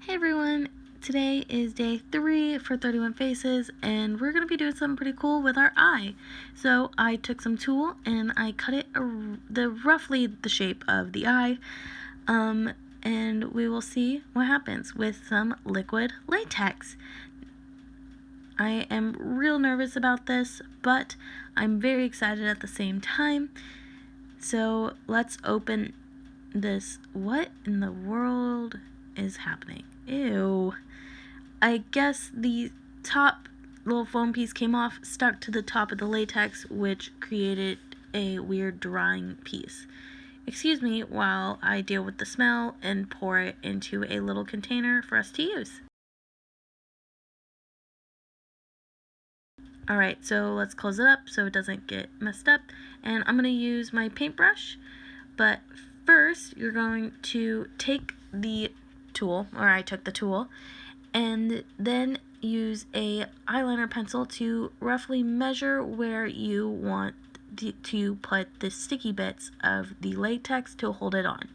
Hey everyone, today is day 3 for 31 faces and we're going to be doing something pretty cool with our eye. So I took some tulle and I cut it roughly the shape of the eye, and we will see what happens with some liquid latex. I am real nervous about this, but I'm very excited at the same time. So let's open this. What in the world is happening? Ew. I guess the top little foam piece came off, stuck to the top of the latex, which created a weird drying piece. Excuse me while I deal with the smell and pour it into a little container for us to use. Alright, so let's close it up so it doesn't get messed up. And I'm going to use my paintbrush. But first, you're going to take the tulle, or I took the tulle, and then use a eyeliner pencil to roughly measure where you want to put the sticky bits of the latex to hold it on.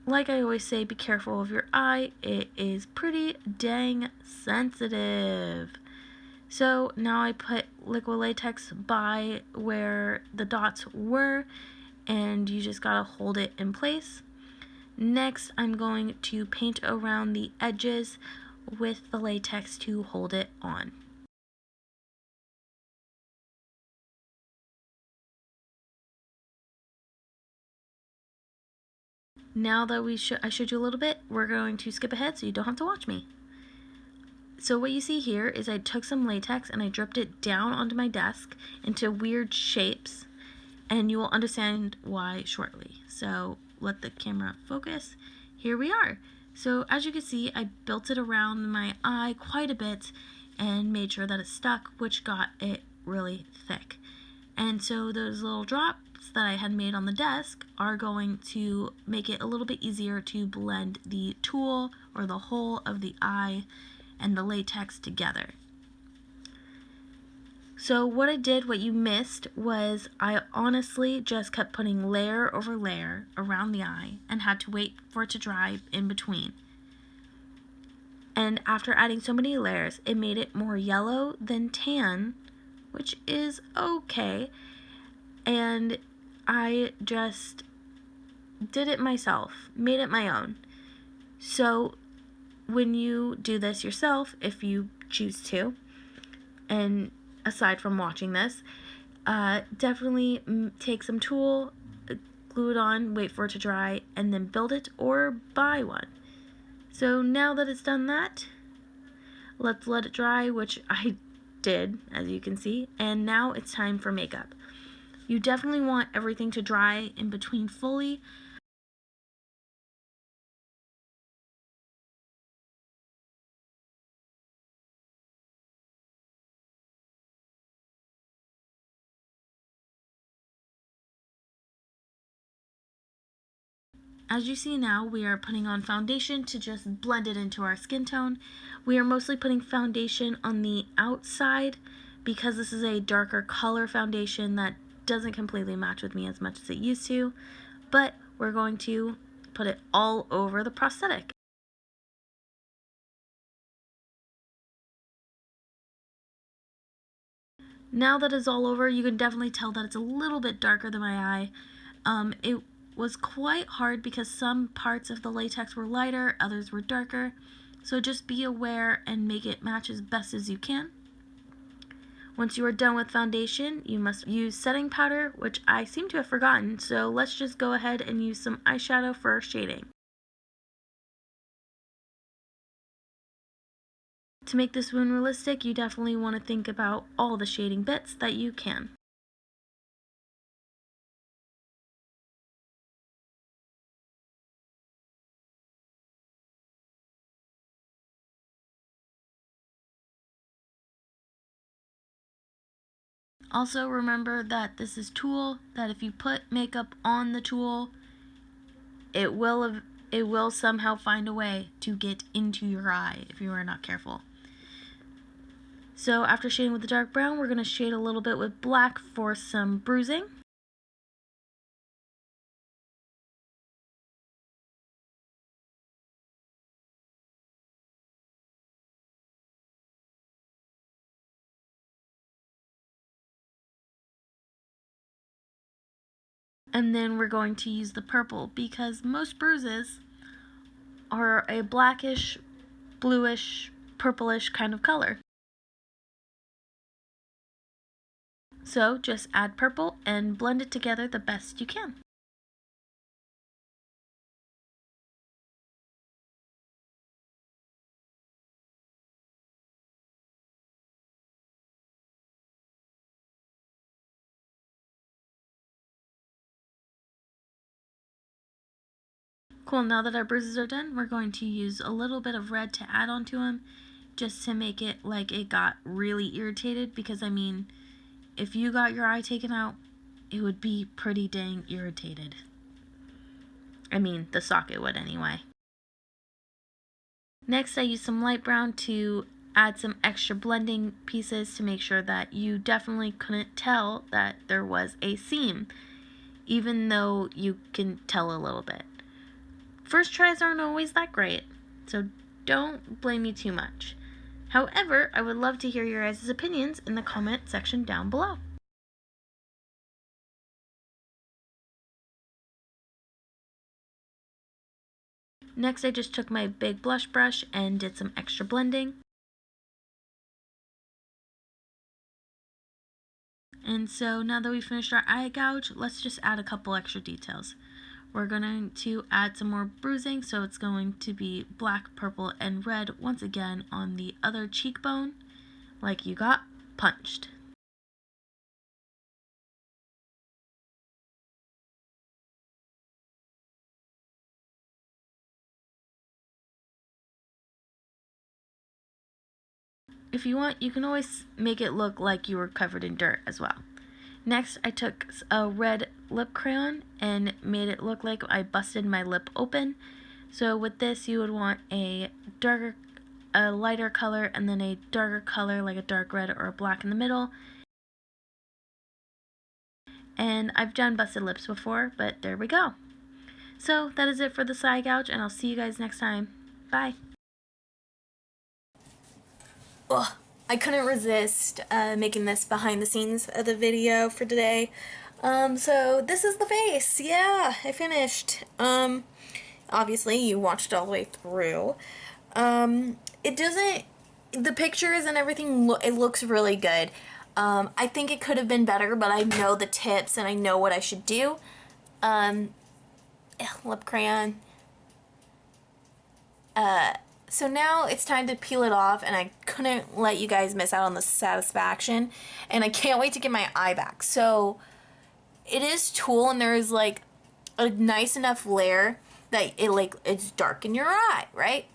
Like I always say, be careful of your eye. It is pretty dang sensitive. So now I put liquid latex by where the dots were, and you just gotta hold it in place. Next, I'm going to paint around the edges with the latex to hold it on. Now that I showed you a little bit, we're going to skip ahead so you don't have to watch me. So what you see here is I took some latex and I dripped it down onto my desk into weird shapes, and you will understand why shortly. So let the camera focus. Here we are. So as you can see, I built it around my eye quite a bit and made sure that it stuck, which got it really thick. And so those little drops that I had made on the desk are going to make it a little bit easier to blend the tulle or the whole of the eye and the latex together. So what I did, what you missed, was I honestly just kept putting layer over layer around the eye and had to wait for it to dry in between. And after adding so many layers, it made it more yellow than tan, which is okay. And I just did it myself, made it my own. So when you do this yourself, if you choose to, and aside from watching this, definitely take some tulle, glue it on, wait for it to dry, and then build it or buy one. So now that it's done that, let's let it dry, which I did, as you can see, and now it's time for makeup. You definitely want everything to dry in between fully. As you see now, we are putting on foundation to just blend it into our skin tone. We are mostly putting foundation on the outside because this is a darker color foundation that doesn't completely match with me as much as it used to, but we're going to put it all over the prosthetic. Now that it's all over, you can definitely tell that it's a little bit darker than my eye. It was quite hard because some parts of the latex were lighter, others were darker. So just be aware and make it match as best as you can. Once you are done with foundation, you must use setting powder, which I seem to have forgotten, so let's just go ahead and use some eyeshadow for shading. To make this wound realistic, you definitely want to think about all the shading bits that you can. Also remember that this is tulle, that if you put makeup on the tulle, it will somehow find a way to get into your eye if you are not careful. So after shading with the dark brown, we're going to shade a little bit with black for some bruising. And then we're going to use the purple because most bruises are a blackish, bluish, purplish kind of color. So just add purple and blend it together the best you can. Cool, now that our bruises are done, we're going to use a little bit of red to add onto them just to make it like it got really irritated, because I mean, if you got your eye taken out, it would be pretty dang irritated. I mean, the socket would anyway. Next, I used some light brown to add some extra blending pieces to make sure that you definitely couldn't tell that there was a seam, even though you can tell a little bit. First tries aren't always that great, so don't blame me too much. However, I would love to hear your guys' opinions in the comment section down below. Next, I just took my big blush brush and did some extra blending. And so now that we finished our eye gouge, let's just add a couple extra details. We're going to add some more bruising, so it's going to be black, purple, and red once again on the other cheekbone, like you got punched. If you want, you can always make it look like you were covered in dirt as well. Next, I took a red lip crayon and made it look like I busted my lip open. So with this, you would want a lighter color, and then a darker color like a dark red or a black in the middle. And I've done busted lips before, but there we go. So that is it for the side gouge, and I'll see you guys next time. Bye. Ugh, I couldn't resist making this behind the scenes of the video for today. So this is the face. Yeah, I finished. Obviously you watched all the way through. It doesn't, the pictures and everything, it looks really good. I think it could have been better, but I know the tips and I know what I should do. Lip crayon. So now it's time to peel it off, and I couldn't let you guys miss out on the satisfaction, and I can't wait to get my eye back. So it is tulle, and there is like a nice enough layer that it's dark in your eye, right?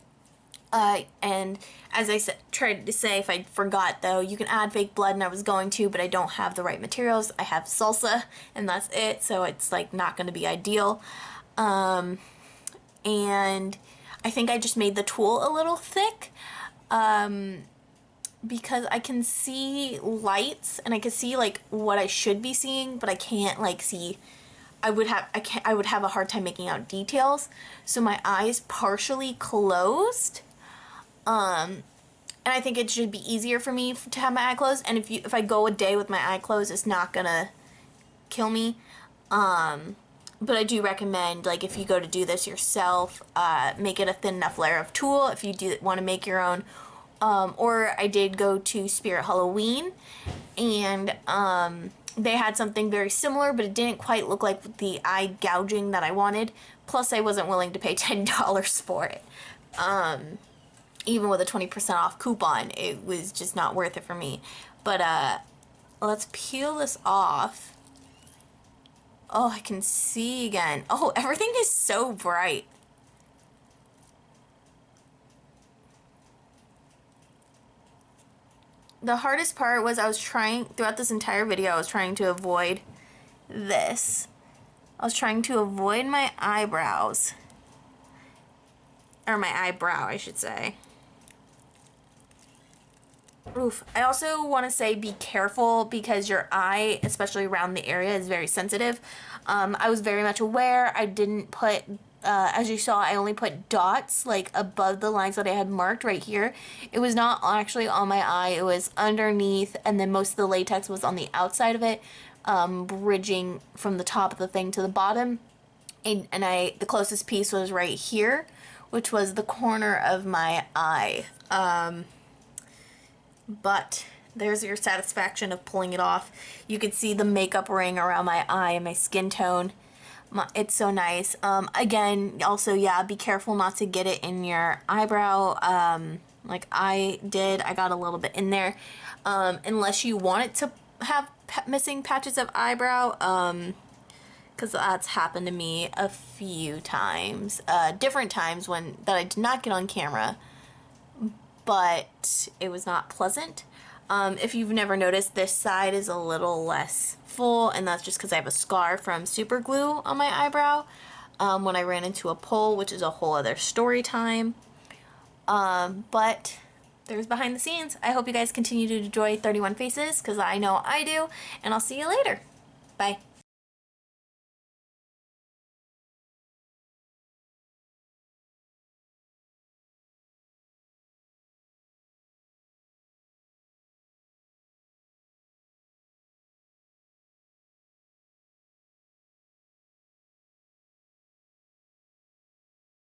And as I tried to say, if I forgot though, you can add fake blood, and I was going to, but I don't have the right materials. I have salsa, and that's it, so it's like not going to be ideal. And I think I just made the tulle a little thick, because I can see lights and I can see like what I should be seeing, but I can't like see. I would have a hard time making out details. So my eyes partially closed, and I think it should be easier for me to have my eye closed. And if I go a day with my eye closed, it's not gonna kill me. But I do recommend, like, if you go to do this yourself, make it a thin enough layer of tulle if you do want to make your own. Or I did go to Spirit Halloween, and they had something very similar, but it didn't quite look like the eye gouging that I wanted. Plus, I wasn't willing to pay $10 for it. Even with a 20% off coupon, it was just not worth it for me. But let's peel this off. Oh, I can see again. Oh, everything is so bright. The hardest part was throughout this entire video, I was trying to avoid this. I was trying to avoid my eyebrows. Or my eyebrow, I should say. Oof. I also want to say be careful, because your eye, especially around the area, is very sensitive. I was very much aware. I didn't put, as you saw, I only put dots like above the lines that I had marked right here. It was not actually on my eye. It was underneath, and then most of the latex was on the outside of it. bridging from the top of the thing to the bottom. And the closest piece was right here, which was the corner of my eye. But there's your satisfaction of pulling it off. You can see the makeup ring around my eye and my skin tone. It's so nice. Again, also, yeah, be careful not to get it in your eyebrow. Like I did, I got a little bit in there. Unless you want it to have missing patches of eyebrow, because that's happened to me a few times, different times that I did not get on camera, but it was not pleasant. If you've never noticed, this side is a little less full, and that's just because I have a scar from super glue on my eyebrow when I ran into a pole, which is a whole other story time. But there's behind the scenes. I hope you guys continue to enjoy 31 Faces, because I know I do, and I'll see you later. Bye.